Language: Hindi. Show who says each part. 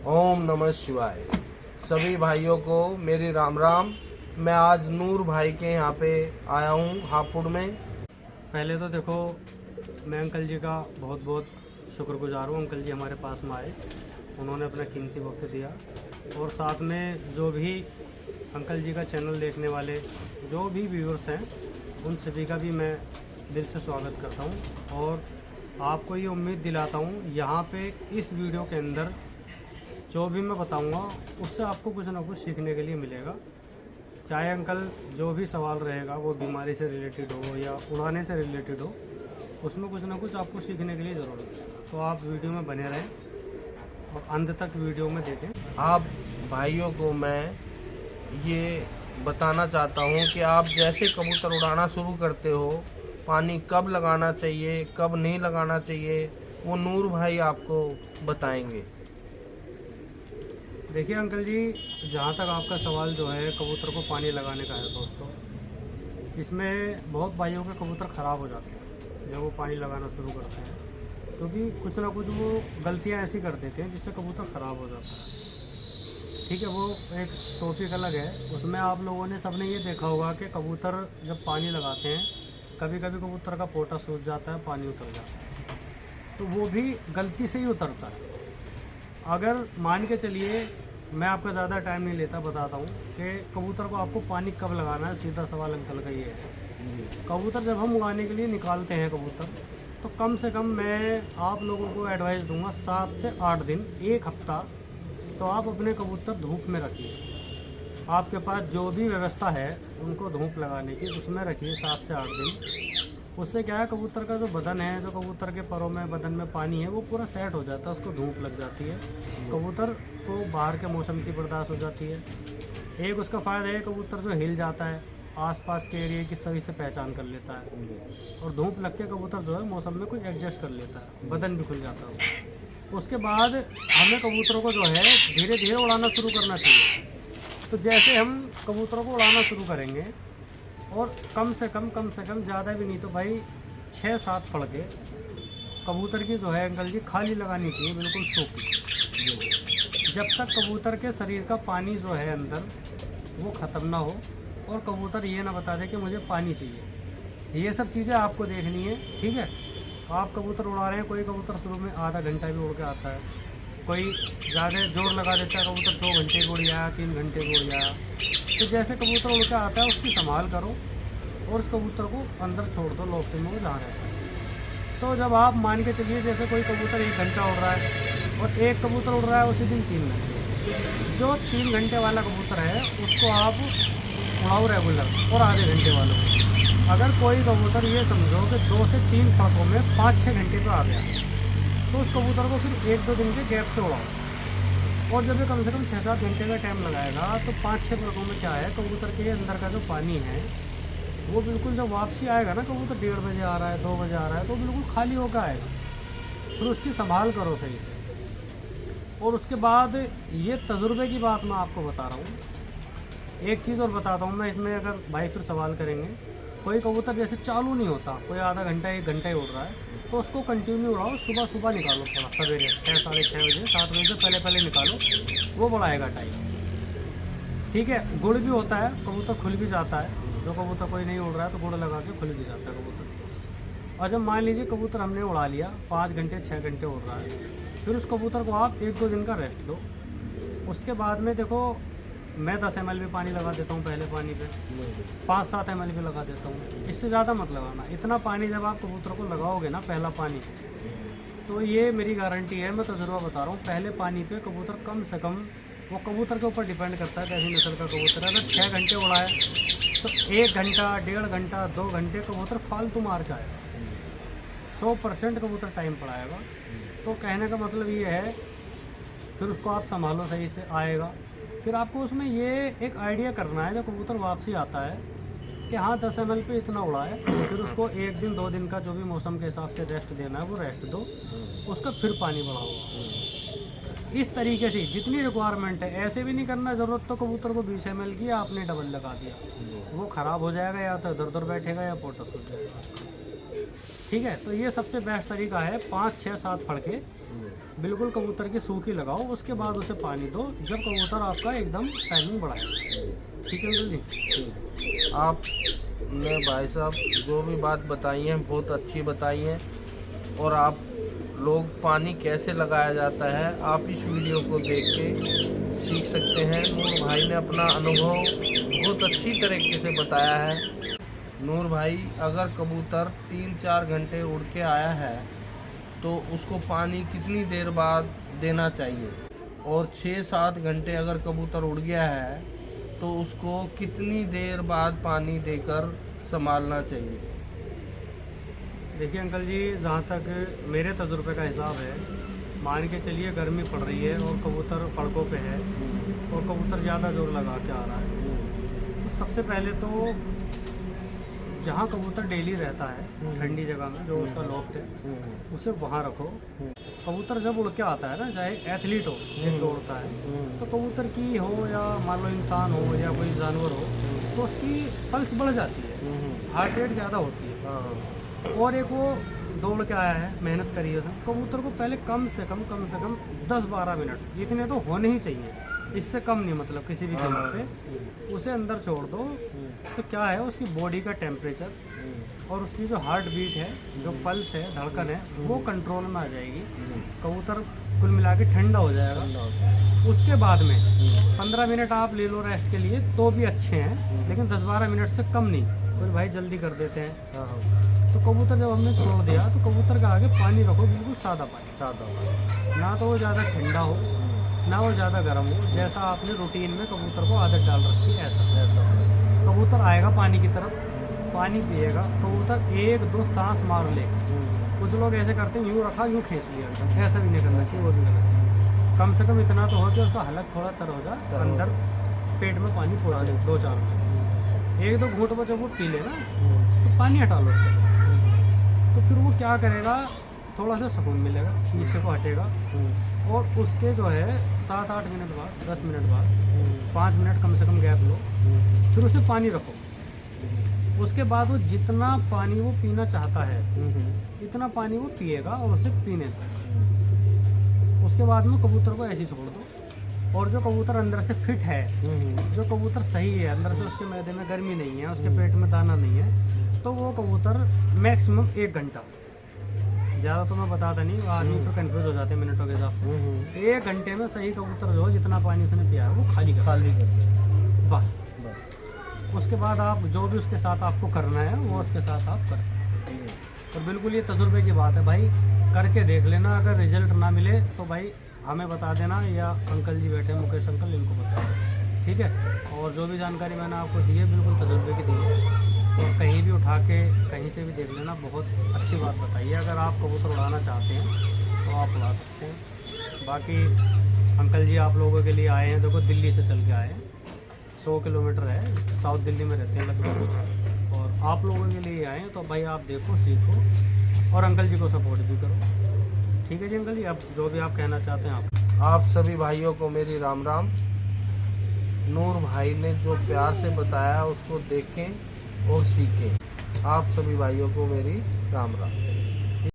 Speaker 1: ओम नमः शिवाय। सभी भाइयों को मेरी राम राम। मैं आज नूर भाई के यहाँ पे आया हूँ हापुड़ में।
Speaker 2: पहले तो देखो, मैं अंकल जी का बहुत बहुत शुक्रगुजार हूँ। अंकल जी हमारे पास में आए, उन्होंने अपना कीमती वक्त दिया, और साथ में जो भी अंकल जी का चैनल देखने वाले जो भी व्यूअर्स हैं, उन सभी का भी मैं दिल से स्वागत करता हूँ। और आपको ये उम्मीद दिलाता हूँ, यहाँ पे इस वीडियो के अंदर जो भी मैं बताऊँगा उससे आपको कुछ ना कुछ सीखने के लिए मिलेगा। चाहे अंकल जो भी सवाल रहेगा वो बीमारी से रिलेटेड हो या उड़ाने से रिलेटेड हो, उसमें कुछ ना कुछ आपको सीखने के लिए ज़रूर मिलेगा। तो आप वीडियो में बने रहें और अंत तक वीडियो में देखें।
Speaker 1: आप भाइयों को मैं ये बताना चाहता हूँ कि आप जैसे कबूतर उड़ाना शुरू करते हो, पानी कब लगाना चाहिए कब नहीं लगाना चाहिए, वो नूर भाई आपको बताएंगे।
Speaker 2: देखिए अंकल जी, जहाँ तक आपका सवाल जो है कबूतर को पानी लगाने का है दोस्तों, इसमें बहुत भाइयों के कबूतर ख़राब हो जाते हैं जब वो पानी लगाना शुरू करते हैं, क्योंकि कुछ ना कुछ वो गलतियाँ ऐसी कर देते हैं जिससे कबूतर ख़राब हो जाता है। ठीक है, वो एक टॉपिक अलग है। उसमें आप लोगों ने सबने ये देखा होगा कि कबूतर जब पानी लगाते हैं, कभी कभी कबूतर का पोटा सूख जाता है, पानी उतर जाता है, तो वो भी गलती से ही उतरता है। अगर मान के चलिए, मैं आपका ज़्यादा टाइम नहीं लेता, बताता हूँ कि कबूतर को आपको पानी कब लगाना है। सीधा सवाल अंकल का ये है। कबूतर जब हम उड़ाने के लिए निकालते हैं कबूतर, तो कम से कम मैं आप लोगों को एडवाइस दूंगा 7 से 8 दिन, एक हफ्ता तो आप अपने कबूतर धूप में रखिए। आपके पास जो भी व्यवस्था है उनको धूप लगाने की, उसमें रखिए 7 से 8 दिन। उससे क्या है, कबूतर का जो बदन है, जो कबूतर के परों में बदन में पानी है, वो पूरा सेट हो जाता है, उसको धूप लग जाती है, कबूतर को बाहर के मौसम की बर्दाश्त हो जाती है। एक उसका फ़ायदा है, कबूतर जो हिल जाता है आसपास के एरिया की सही से पहचान कर लेता है, और धूप लग के कबूतर जो है मौसम में कुछ एडजस्ट कर लेता है, बदन भी खुल जाता है उसके बाद हमें कबूतरों को जो है धीरे धीरे उड़ाना शुरू करना चाहिए। तो जैसे हम कबूतरों को उड़ाना शुरू करेंगे, और कम से कम ज़्यादा भी नहीं तो भाई 6-7 फड़के कबूतर की जो है अंकल जी खाली लगानी चाहिए, बिल्कुल सूखी, जब तक कबूतर के शरीर का पानी जो है अंदर वो ख़त्म ना हो, और कबूतर ये ना बता दे कि मुझे पानी चाहिए। ये सब चीज़ें आपको देखनी है। ठीक है, आप कबूतर उड़ा रहे हैं, कोई कबूतर शुरू में आधा घंटा भी उड़ के आता है, कोई ज़्यादा जोर लगा देता है, कबूतर 2 घंटे भी उड़ जाया, 3 घंटे भी उड़ जाया। तो जैसे कबूतर उड़ के आता है उसकी संभाल करो, और उस कबूतर को अंदर छोड़ दो लॉफ्ट में, वो जहाँ रहता है। तो जब आप मान के चलिए, जैसे कोई कबूतर 1 घंटा उड़ रहा है और एक कबूतर उड़ रहा है उसी दिन 3 घंटे, जो 3 घंटे वाला कबूतर है उसको आप उड़ाओ रेगुलर, और आधे घंटे वालों को। अगर कोई कबूतर ये समझो कि 2 से 3 फड़कों में 5-6 घंटे पे आ गया, तो उस कबूतर को फिर 1-2 दिन के गैप से उड़ाओ। और जब ये कम से कम 6-7 घंटे का टाइम लगाएगा, तो 5-6 फड़कों में क्या है, कबूतर के अंदर का जो पानी है वो बिल्कुल, जब वापसी आएगा ना, कबूतर 1:30 बजे आ रहा है, 2 बजे आ रहा है, तो बिल्कुल खाली होकर आएगा। फिर उसकी संभाल करो सही से। और उसके बाद ये तजुर्बे की बात मैं आपको बता रहा हूँ। एक चीज़ और बताता हूँ मैं इसमें, अगर भाई फिर सवाल करेंगे, कोई कबूतर जैसे चालू नहीं होता, कोई आधा घंटा 1 घंटा ही उड़ रहा है, तो उसको कंटिन्यू उड़ाओ। सुबह निकालो, थोड़ा सवेरे 6, साढ़े 6 बजे, 7 बजे से पहले निकालो, वो बढ़ाएगा टाइम। ठीक है, गुड़ भी होता है, कबूतर खुल भी जाता है। जो कबूतर कोई नहीं उड़ रहा है तो गुड़ लगा के खुल भी जाता है कबूतर। और जब मान लीजिए कबूतर हमने उड़ा लिया, 5 घंटे 6 घंटे उड़ रहा है, फिर उस कबूतर को आप 1-2 दिन का रेस्ट दो। उसके बाद में देखो, मैं 10 ml भी पानी लगा देता हूँ पहले पानी पे, 5-7 ml भी लगा देता हूँ, इससे ज़्यादा मत लगाना। इतना पानी जब आप कबूतर को लगाओगे ना, पहला पानी, तो ये मेरी गारंटी है, मैं तजुर्बा बता रहा हूँ, पहले पानी पे कबूतर कम से कम, वो कबूतर के ऊपर डिपेंड करता है कैसी नस्ल का कबूतर है। अगर 6 घंटे उड़ाए तो 1 घंटा, 1.5 घंटा, 2 घंटे कबूतर फालतू मार के आएगा, 100% कबूतर टाइम पड़ाएगा। तो कहने का मतलब ये है, फिर उसको आप संभालो सही से, आएगा। फिर आपको उसमें ये एक आइडिया करना है, जब कबूतर वापसी आता है कि हाँ 10 ml पे इतना उड़ा है, फिर उसको 1 दिन 2 दिन का जो भी मौसम के हिसाब से रेस्ट देना है वो रेस्ट दो, उसका फिर पानी बढ़ाओ। इस तरीके से जितनी रिक्वायरमेंट है, ऐसे भी नहीं करना ज़रूरत तो कबूतर को 20 ml की आपने डबल लगा दिया, वो ख़राब हो जाएगा, या तो इधर उधर बैठेगा या पोटा सूख जाएगा। ठीक है, तो ये सबसे बेस्ट तरीका है, 5, 6, 7 फड़के बिल्कुल कबूतर की सूखी लगाओ, उसके बाद उसे पानी दो जब कबूतर आपका एकदम टाइमिंग बढ़ाए। ठीक है अंकल जी।
Speaker 1: आपने भाई साहब जो भी बात बताई है बहुत अच्छी बताई है, और आप लोग पानी कैसे लगाया जाता है आप इस वीडियो को देख के सीख सकते हैं। नूर भाई ने अपना अनुभव बहुत अच्छी तरीके से बताया है। नूर भाई, अगर कबूतर 3-4 घंटे उड़ के आया है तो उसको पानी कितनी देर बाद देना चाहिए, और 6-7 घंटे अगर कबूतर उड़ गया है तो उसको कितनी देर बाद पानी देकर संभालना चाहिए?
Speaker 2: देखिए अंकल जी, जहाँ तक मेरे तजुर्बे का हिसाब है, मान के चलिए गर्मी पड़ रही है और कबूतर सड़कों पे है और कबूतर ज़्यादा जोर लगा के आ रहा है, तो सबसे पहले तो जहाँ कबूतर डेली रहता है ठंडी जगह में, जो उसका लॉफ्ट है, उसे वहाँ रखो। कबूतर जब उड़ के आता है ना, चाहे एथलीट हो एक दौड़ता है, तो कबूतर की हो या मान लो इंसान हो या कोई जानवर हो, तो उसकी पल्स बढ़ जाती है, हार्ट रेट ज़्यादा होती है। और एक वो दौड़ के आया है, मेहनत करी है उसने, कबूतर को पहले कम से कम 10-12 मिनट इतने तो होने ही चाहिए, इससे कम नहीं, मतलब किसी भी कीमत पे उसे अंदर छोड़ दो। तो क्या है, उसकी बॉडी का टेम्परेचर और उसकी जो हार्ट बीट है, जो पल्स है, धड़कन है, वो कंट्रोल में आ जाएगी। कबूतर कुल मिला के ठंडा हो जाएगा। उसके बाद में 15 मिनट आप ले लो रेस्ट के लिए, तो भी अच्छे हैं, लेकिन 10-12 मिनट से कम नहीं। कोई भाई जल्दी कर देते हैं। तो कबूतर जब हमने छोड़ दिया तो कबूतर का आगे पानी रखो, बिल्कुल सादा पानी, ना तो वो ज़्यादा ठंडा हो ना वो ज़्यादा गर्म हो, जैसा आपने रूटीन में कबूतर को आदत डाल रखी है ऐसा। कबूतर आएगा पानी की तरफ, पानी पिएगा, कबूतर 1-2 सांस मार ले। कुछ लोग ऐसे करते हैं, यूँ रखा यूँ खींच लिया, ऐसा भी नहीं करना चाहिए, वो भी गलत। कम से कम इतना तो हो कि उसका हलक थोड़ा तर हो जाए, अंदर पेट में पानी पहुँच जाए 2-4 मिनट। 1-2 घूंट पर जब वो पी ले ना, तो पानी हटा लो उसके पास, तो फिर वो क्या करेगा, थोड़ा सा सुकून मिलेगा, नीचे को हटेगा, और उसके जो है 7-8 मिनट बाद, 10 मिनट बाद, 5 मिनट कम से कम गैप लो, फिर उसे पानी रखो। उसके बाद वो जितना पानी वो पीना चाहता है इतना पानी वो पिएगा और उसे पीने दो। उसके बाद में कबूतर को ऐसे ही छोड़ दो। और जो कबूतर अंदर से फिट है, जो कबूतर सही है, अंदर से उसके मैदे में गर्मी नहीं है, उसके पेट में दाना नहीं है, तो वो कबूतर मैक्सिमम 1 घंटा, ज़्यादा तो मैं बताता नहीं, आदमी तो कंफ्यूज हो जाते हैं मिनटों के हिसाब से। 1 घंटे में सही कबूतर जो जितना पानी उसने पिया है वो खाली कर दे बस। उसके बाद आप जो भी उसके साथ आपको करना है वो उसके साथ आप कर सकते हैं। और बिल्कुल ये तजुर्बे की बात है भाई, करके देख लेना। अगर रिजल्ट ना मिले तो भाई हमें बता देना, या अंकल जी बैठे मुकेश अंकल, इनको बता देना, ठीक है। और जो भी जानकारी मैंने आपको दी है बिल्कुल तजुर्बे की दी है, और कहीं भी उठा के कहीं से भी देख लेना। बहुत अच्छी बात बताइए, अगर आप कबूतर उड़ाना चाहते हैं तो आप उड़ा सकते हैं। बाकी अंकल जी आप लोगों के लिए आए हैं, देखो दिल्ली से चल के आए हैं, 100 किलोमीटर है, साउथ दिल्ली में रहते हैं लगभग, और आप लोगों के लिए आए हैं, तो भाई आप देखो, सीखो और अंकल जी को सपोर्ट भी करो। ठीक है जी अंकल जी, अब जो भी आप कहना चाहते हैं
Speaker 1: आप सभी भाइयों को मेरी राम राम। नूर भाई ने जो प्यार से बताया उसको देखें और सीखें। आप सभी भाइयों को मेरी राम राम।